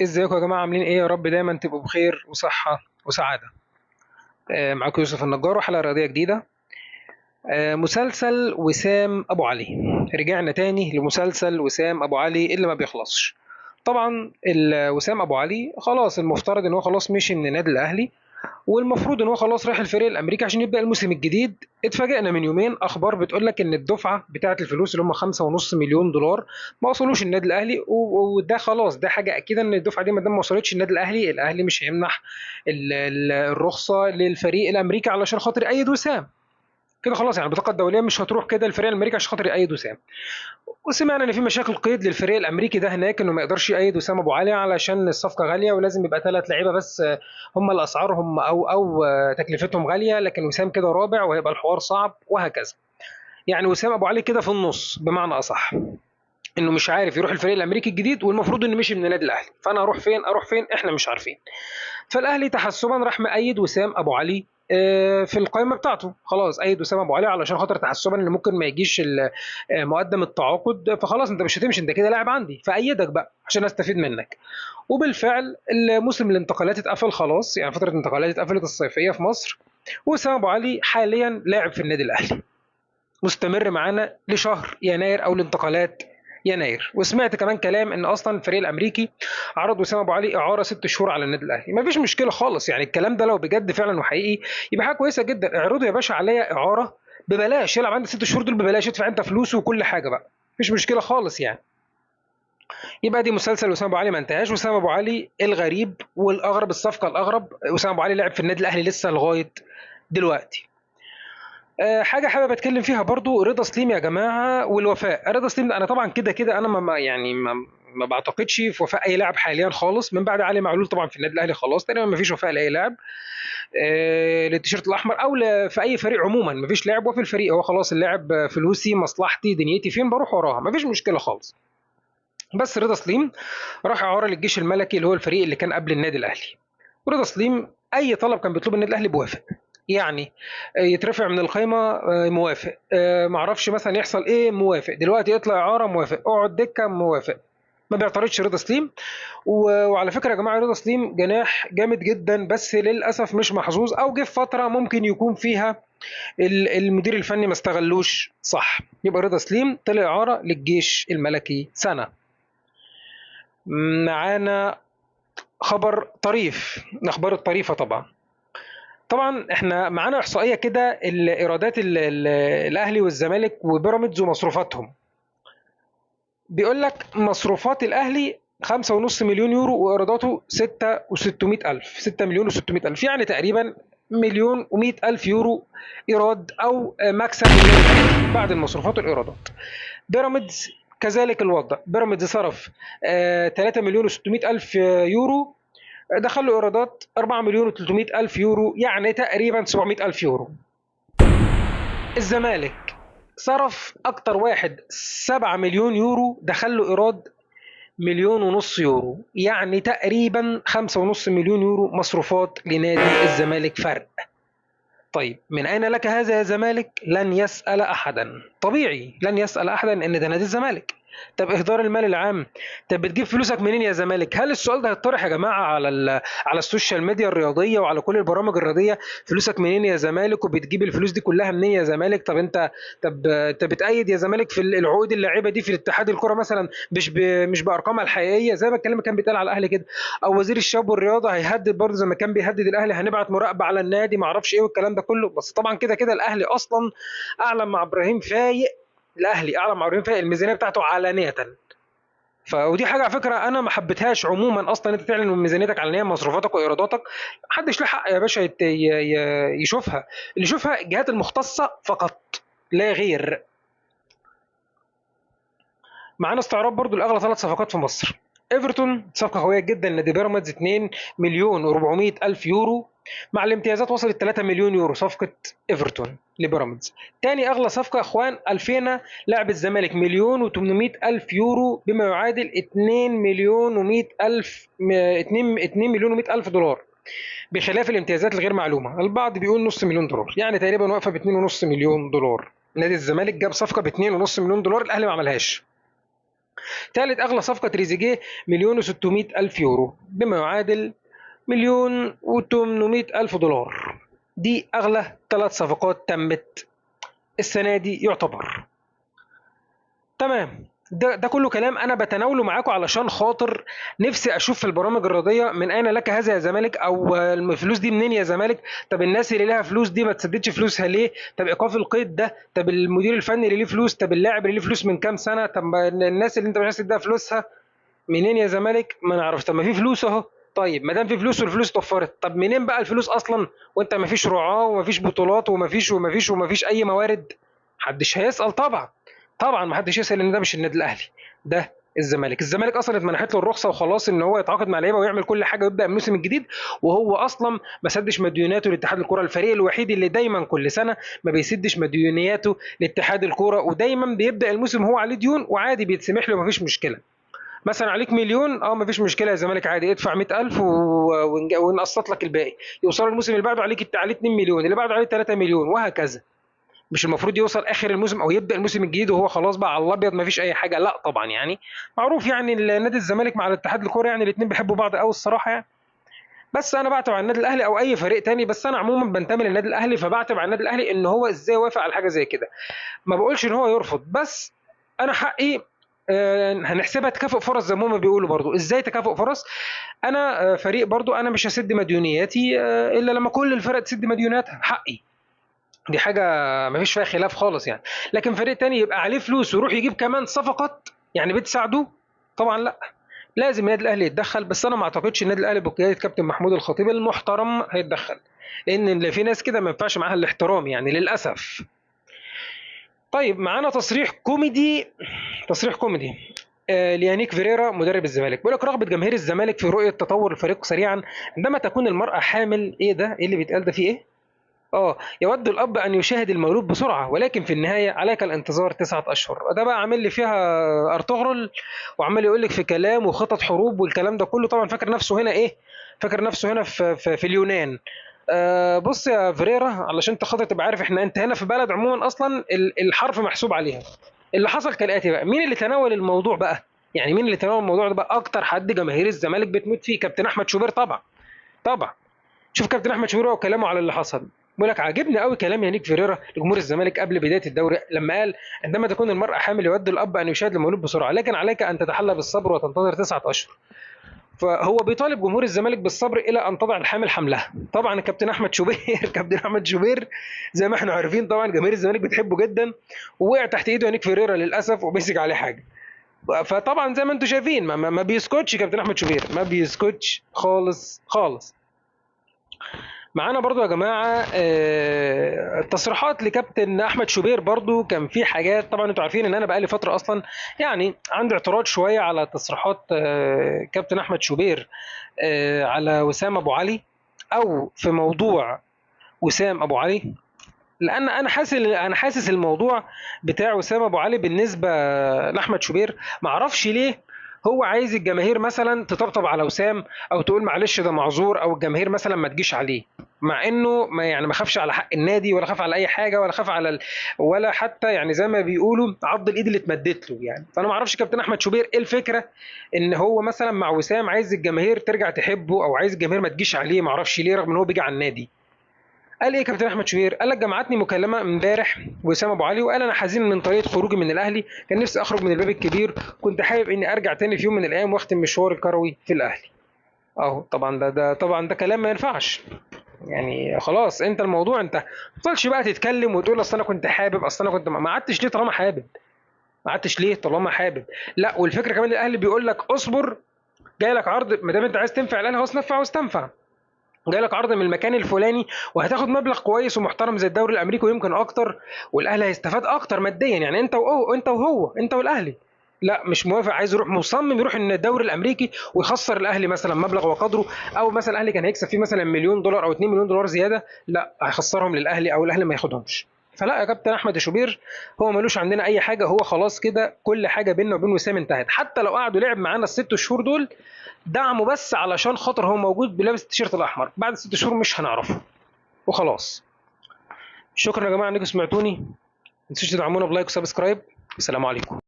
ازيكم يا جماعة عاملين ايه؟ يا رب دايما تبقوا بخير وصحة وسعادة. معاكم يوسف النجار وحلقة رياضية جديدة. مسلسل وسام أبو علي. رجعنا تاني لمسلسل وسام أبو علي اللي ما بيخلصش. طبعا وسام أبو علي خلاص المفترض ان هو خلاص مشي من النادي الأهلي، والمفروض ان هو خلاص رايح الفريق الامريكي عشان يبدا الموسم الجديد. اتفاجئنا من يومين اخبار بتقول لك ان الدفعه بتاعه الفلوس اللي هم 5.5 مليون دولار ما وصلوش النادي الاهلي، وده خلاص ده حاجه اكيده ان الدفعه دي ما دام ما وصلتش النادي الاهلي، الاهلي مش هيمنح الرخصه للفريق الامريكي علشان خاطر يأيد وسام. كده خلاص يعني البطاقه الدوليه مش هتروح كده الفريق الامريكي عشان خاطر يأيد وسام. وسمعنا ان في مشاكل قيد للفريق الامريكي ده هناك، انه ما يقدرش يأيد وسام ابو علي علشان الصفقه غاليه ولازم يبقى 3 لعيبه بس. هم اللي اسعارهم او تكلفتهم غاليه، لكن وسام كده رابع وهيبقى الحوار صعب وهكذا. يعني وسام ابو علي كده في النص بمعنى اصح، انه مش عارف يروح الفريق الامريكي الجديد والمفروض انه مشي من النادي الاهلي، فانا اروح فين اروح فين احنا مش عارفين. فالاهلي تحسبا راح مأيد وسام ابو علي في القائمه بتاعته. خلاص ايد وسام ابو علي علشان خاطر تحسبا ان ممكن ما يجيش مقدم التعاقد، فخلاص انت مش هتمشي، انت كده لاعب عندي فايدك بقى عشان استفيد منك. وبالفعل الموسم الانتقالات اتقفل خلاص، يعني فتره الانتقالات اتقفلت الصيفيه في مصر. وسام ابو علي حاليا لاعب في النادي الاهلي، مستمر معانا لشهر يناير او الانتقالات يناير. وسمعت كمان كلام ان اصلا الفريق الامريكي عرض وسام ابو علي اعاره 6 شهور على النادي الاهلي. مفيش مشكله خالص، يعني الكلام ده لو بجد فعلا وحقيقي يبقى حاجه كويسه جدا. اعرضوا يا باشا عليا اعاره ببلاش، يلعب عندي 6 شهور دول ببلاش، ادفع انت فلوسه وكل حاجه بقى، مفيش مشكله خالص يعني. يبقى دي مسلسل وسام ابو علي ما انتهاش. وسام ابو علي الغريب والاغرب، الصفقه الاغرب، وسام ابو علي لعب في النادي الاهلي لسه لغايه دلوقتي. حاجه حابب اتكلم فيها برضو، رضا سليم يا جماعه والوفاء. رضا سليم ده انا طبعا كده كده انا ما بعتقدش في وفاء اي لاعب حاليا خالص من بعد علي معلول. طبعا في النادي الاهلي خلاص تقريبا ما فيش وفاء لاي لاعب للتيشيرت الاحمر او في اي فريق عموما. ما فيش لاعب وفي الفريق، هو خلاص اللاعب فلوسي مصلحتي دنيتي فين بروح وراها، ما فيش مشكله خالص. بس رضا سليم راح اعاره للجيش الملكي اللي هو الفريق اللي كان قبل النادي الاهلي. ورضا سليم اي طلب كان بيطلبه النادي الاهلي بيوافق. يعني يترفع من القايمه موافق، معرفش مثلا يحصل ايه موافق، دلوقتي يطلع اعاره موافق، اقعد دكه موافق، ما بيعترضش رضا سليم. وعلى فكره يا جماعه رضا سليم جناح جامد جدا، بس للاسف مش محظوظ، او جه في فتره ممكن يكون فيها المدير الفني ما استغلوش صح. يبقى رضا سليم طلع اعاره للجيش الملكي سنه. معانا خبر طريف، الاخبار الطريفه طبعا. طبعا احنا معانا احصائيه كده الايرادات الاهلي والزمالك وبيراميدز ومصروفاتهم. بيقول لك مصروفات الاهلي 5.5 مليون يورو وايراداته 6 مليون و600 الف، يعني تقريبا مليون و100 الف يورو ايراد، او مكسب مليون بعد المصروفات والايرادات. بيراميدز كذلك الوضع، بيراميدز صرف 3 مليون و600 الف يورو، دخل له ايرادات 4 مليون و300 الف يورو، يعني تقريبا 700 الف يورو. الزمالك صرف اكتر واحد 7 مليون يورو، دخل له ايراد مليون ونص يورو، يعني تقريبا 5.5 مليون يورو مصروفات لنادي الزمالك فرق. طيب من أين لك هذا يا زمالك؟ لن يسأل أحدا، طبيعي لن يسأل أحدا إن ده نادي الزمالك. طب إهدار المال العام، طب بتجيب فلوسك منين يا زمالك؟ هل السؤال ده هيطرح يا جماعة على على السوشيال ميديا الرياضية وعلى كل البرامج الرياضية؟ فلوسك منين يا زمالك؟ وبتجيب الفلوس دي كلها منين يا زمالك؟ طب أنت، طب أنت بتأيد يا زمالك في العقود اللاعبة دي في الاتحاد الكرة مثلا مش بأرقامها الحقيقية زي ما الكلام كان بيتقال على الأهلي كده؟ او وزير الشباب والرياضه هيهدد برضه زي ما كان بيهدد الاهلي هنبعت مراقبه على النادي ما اعرفش ايه والكلام ده كله. بس طبعا كده كده الاهلي اصلا اعلن مع ابراهيم فايق، الاهلي اعلن مع ابراهيم فايق الميزانيه بتاعته علانيه. ودي حاجه على فكره انا ما حبيتهاش عموما اصلا، انت تعلن ميزانيتك علانيه مصروفاتك وايراداتك، محدش له حق يا باشا يشوفها. اللي يشوفها الجهات المختصه فقط لا غير. معانا استعراض برضو لاغلى 3 صفقات في مصر. ايفرتون صفقه قويه جدا، نادي بيراميدز 2 مليون و400 الف يورو، مع الامتيازات وصلت 3 مليون يورو صفقه ايفرتون لبيراميدز. تاني اغلى صفقه اخوان الفينا لاعب الزمالك مليون و800 الف يورو، بما يعادل 2 مليون و100 الف 2 مليون و100 الف دولار، بخلاف الامتيازات الغير معلومه. البعض بيقول نص مليون دولار، يعني تقريبا واقفه ب 2.5 مليون دولار. نادي الزمالك جاب صفقه ب 2.5 مليون دولار، الاهلي ما عملهاش. ثالث اغلى صفقه تريزيجيه 1,600,000 يورو بما يعادل 1,800,000 دولار. دي اغلى 3 صفقات تمت السنه دي يعتبر. تمام. ده كله كلام انا بتناوله معاكم علشان خاطر نفسي اشوف في البرامج الرياضيه من اين لك هذا يا زمالك، او الفلوس دي منين يا زمالك. طب الناس اللي لها فلوس دي ما تسددش فلوسها ليه؟ طب ايقاف القيد ده، طب المدير الفني اللي ليه فلوس، طب اللاعب اللي ليه فلوس من كام سنه، طب الناس اللي انت مش عايز تديها فلوسها منين يا زمالك؟ ما نعرفش. طب ما في فلوس اهو. طيب ما دام في فلوس والفلوس اتوفرت، طب منين بقى الفلوس اصلا وانت ما فيش رعاه وما فيش بطولات وما فيش اي موارد؟ محدش هيسأل طبعا. طبعا محدش يسأل ان ده مش النادي الاهلي، ده الزمالك اصلا اتمنحت له الرخصه وخلاص ان هو يتعاقد مع اللعيبه ويعمل كل حاجه ويبدا الموسم الجديد، وهو اصلا ما سدش مديوناته لاتحاد الكره. الفريق الوحيد اللي دايما كل سنه ما بيسدش مديونياته لاتحاد الكره، ودايما بيبدا الموسم هو عليه ديون وعادي بيتسمح له مفيش مشكله. مثلا عليك مليون، مفيش مشكله يا زمالك عادي ادفع 100,000 ونقسط لك الباقي. يوصل الموسم اللي بعده عليه 2 مليون، اللي بعده عليه 3 مليون وهكذا. مش المفروض يوصل اخر الموسم او يبدا الموسم الجديد وهو خلاص بقى على الابيض مفيش اي حاجه؟ لا طبعا. يعني معروف يعني نادي الزمالك مع الاتحاد الكوري يعني الاثنين بيحبوا بعض قوي الصراحه يعني. بس انا بعتب على النادي الاهلي او اي فريق تاني، بس انا عموما بنتمي للنادي الاهلي فبعتب على النادي الاهلي ان هو ازاي وافق على حاجه زي كده. ما بقولش ان هو يرفض، بس انا حقي هنحسبها تكافؤ فرص زي ما هم بيقولوا. برضو ازاي تكافؤ فرص؟ انا فريق برضو انا مش هسد مديونياتي الا لما كل الفرق تسد مديوناتها. حقي، دي حاجه ما فيش فيها خلاف خالص يعني. لكن فريق تاني يبقى عليه فلوس ويروح يجيب كمان صفقات يعني بتساعده، طبعا لا. لازم النادي الاهلي يتدخل، بس انا ما اعتقدش النادي الاهلي بقياده كابتن محمود الخطيب المحترم هيتدخل، لان اللي في ناس كده ما ينفعش معاها الاحترام يعني للاسف. طيب معانا تصريح كوميدي ليانيك فيريرا مدرب الزمالك. بيقول لك رغبه جماهير الزمالك في رؤيه تطور الفريق سريعا عندما تكون المراه حامل. ايه ده؟ ايه اللي بيتقال ده؟ فيه ايه؟ يود الأب أن يشاهد المولود بسرعة، ولكن في النهاية عليك الانتظار 9 أشهر. ده بقى عامل لي فيها أرطغرل، وعمال يقول لك في كلام وخطط حروب والكلام ده كله. طبعا فاكر نفسه هنا إيه؟ فاكر نفسه هنا في اليونان. بص يا فريرا، علشان انت خاطر تبقى عارف انت هنا في بلد عموما اصلا الحرف محسوب عليها. اللي حصل كالاتي بقى. مين اللي تناول الموضوع بقى؟ يعني مين اللي تناول الموضوع ده بقى؟ اكتر حد جماهير الزمالك بتموت فيه كابتن احمد شوبير طبعا. طبعا. شوف كابتن احمد شوبير وكلامه على اللي حصل. بيقول لك عاجبني قوي كلام يانيك فيريرا لجمهور الزمالك قبل بدايه الدوري لما قال عندما تكون المراه حامل يود الاب ان يشاهد المولود بسرعه، لكن عليك ان تتحلى بالصبر وتنتظر 9 اشهر. فهو بيطالب جمهور الزمالك بالصبر الى ان تضع الحامل حملها. طبعا الكابتن احمد شوبير كابتن احمد شوبير زي ما احنا عارفين طبعا جماهير الزمالك بتحبه جدا، ووقع تحت ايده يانيك فيريرا للاسف ومسك عليه حاجه. فطبعا زي ما انتم شايفين ما بيسكتش كابتن احمد شوبير، ما بيسكتش خالص خالص. معانا برضو يا جماعة تصريحات لكابتن أحمد شوبير. برضو كان في حاجات، طبعا انتوا عارفين ان انا بقالي فترة اصلا يعني عندي اعتراض شوية على تصريحات كابتن أحمد شوبير على وسام أبو علي، او في موضوع وسام أبو علي. لان انا حاسس الموضوع بتاع وسام ابو علي بالنسبه لاحمد شوبير معرفش ليه هو عايز الجماهير مثلا تطبطب على وسام او تقول معلش ده معذور، او الجماهير مثلا ما تجيش عليه، مع انه ما خافش على حق النادي ولا خاف على اي حاجه ولا خاف على ولا حتى يعني زي ما بيقولوا عض الايد اللي اتمدت له يعني. فانا ما اعرفش كابتن احمد شوبير ايه الفكره ان هو مثلا مع وسام عايز الجماهير ترجع تحبه او عايز الجماهير ما تجيش عليه، ما اعرفش ليه رغم ان هو بيجي على النادي. قال ايه كابتن احمد شوبير؟ قال لك جمعتني مكالمه امبارح وسام ابو علي، وقال انا حزين من طريقه خروجي من الاهلي، كان نفسي اخرج من الباب الكبير، كنت حابب اني ارجع تاني في يوم من الايام واختم مشواري الكروي في الاهلي. اهو طبعا ده كلام ما ينفعش يعني. خلاص انت الموضوع انت ما تفضلش بقى تتكلم وتقول اصل انا كنت حابب، اصل انا كنت ما قعدتش ليه طالما حابب؟ ما قعدتش ليه طالما حابب؟ لا والفكره كمان الاهلي بيقول لك اصبر، جاي لك عرض، ما دام انت عايز تنفع الاهلي خلاص نفع واستنفع. جاي لك عرض من المكان الفلاني وهتاخد مبلغ كويس ومحترم زي الدوري الامريكي ويمكن اكتر، والاهلي هيستفاد اكتر ماديا يعني انت والاهلي. لا مش موافق، عايز يروح مصمم يروح ان الدوري الامريكي ويخسر الاهلي مثلا مبلغ وقدره، او مثلا الاهلي كان هيكسب فيه مثلا مليون دولار او 2 مليون دولار زياده، لا هيخسرهم للاهلي او الاهلي ما ياخدهمش. فلا يا كابتن احمد شوبير هو ملوش عندنا اي حاجه، هو خلاص كده كل حاجه بيننا وبين وسام انتهت. حتى لو قعدوا لعب معانا ال6 شهور دول دعمه بس علشان خاطر هو موجود بلابس التيشيرت الاحمر، بعد 6 شهور مش هنعرفه وخلاص. شكرا يا جماعه انكم سمعتوني، ما تنسوش تدعمونا بلايك وسبسكرايب. السلام عليكم.